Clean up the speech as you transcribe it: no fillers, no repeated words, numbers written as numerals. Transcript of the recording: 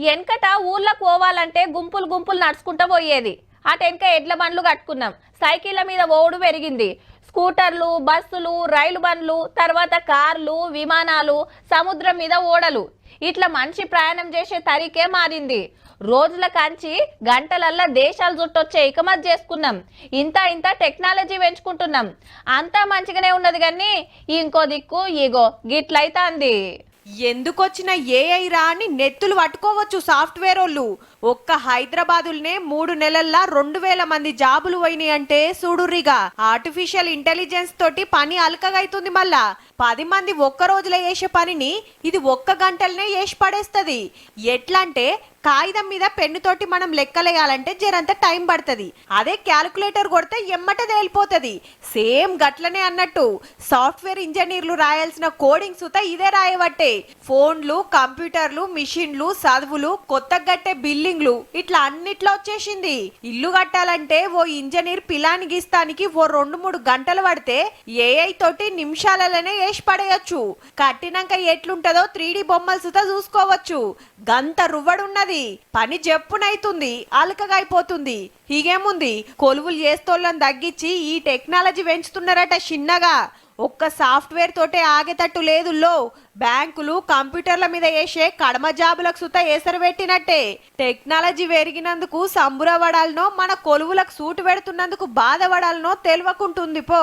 వెనకట ఊర్లకు పోవాలంటే గుంపులు గుంపులు నడుచుకుంటూ పోయేది. అటెనక ఎడ్ల బండ్లు కట్టుకున్నాం. సైకిళ్ళ మీద ఓడు పెరిగింది. స్కూటర్లు, బస్సులు, రైలు బండ్లు, తర్వాత కార్లు, విమానాలు, సముద్రం మీద ఓడలు, ఇట్లా మనిషి ప్రయాణం చేసే తరీకే మారింది. రోజుల కంచి గంటలల్లా దేశాలు చుట్టొచ్చే ఇకమత్ చేసుకున్నాం. ఇంత ఇంత టెక్నాలజీ పెంచుకుంటున్నాం. అంతా మంచిగానే ఉన్నది కానీ ఇంకో దిక్కు ఇగో గిట్లయితాంది. ఎందుకొచ్చిన ఏఐ రా అని నెత్తులు పట్టుకోవచ్చు సాఫ్ట్వేర్ వాళ్ళు. ఒక్క హైదరాబాదుల్నే 3 నెలల్లో 2000 మంది జాబులు పోయినాయి అంటే చూడుర్రిగా. ఆర్టిఫిషియల్ ఇంటెలిజెన్స్ తోటి పని అలకగైతుంది. మళ్ళా 10 మంది ఒక్క రోజులో చేసే పనిని ఇది 1 గంటలనే చేసి పడేస్తుంది. ఎట్లా అంటే కాగితం మీద పెన్ను తోటి మనం లెక్కలేయాలంటే జరంత టైం పడుతుంది. అదే క్యాలిక్యులేటర్ కొడితే ఎమ్మటే తేలిపోతుంది. సేమ్ గట్లనే అన్నట్టు సాఫ్ట్వేర్ ఇంజనీర్లు రాయాల్సిన కోడింగ్ సుత ఇదే రాయబట్టే. ఫోన్లు, కంప్యూటర్లు, మిషన్లు, చదువులు, కొత్త గట్టే బిల్డింగ్లు, ఇట్లా అన్నిట్లో వచ్చేసింది. ఇల్లు కట్టాలంటే ఓ ఇంజనీర్ పిలాని గీస్తానికి ఓ 2-3 గంటలు పడితే ఏఐ తోటి నిమిషాలలోనే వేసి పడేయచ్చు. కట్టినాక ఎట్లుంటదో 3D బొమ్మలు సుత చూసుకోవచ్చు. గంత రువ్వడున్నది. పని జప్పునైతుంది, అలకగైపోతుంది. హీగేముంది, కొలువులు చేస్తోళ్ళని తగ్గించి ఈ టెక్నాలజీ పెంచుతున్నారట చిన్నగా. ఒక్క సాఫ్ట్వేర్ తోటే ఆగేటట్టు లేదు. బ్యాంకులు కంప్యూటర్ల మీద వేసే కడమ జాబులకు సుత ఎసరు పెట్టినట్టే. టెక్నాలజీ పెరిగినందుకు సంబురపడాలనో మన కొలువులకు సూటు పెడుతున్నందుకు బాధపడాలనో తెలియకుంటుంది పో.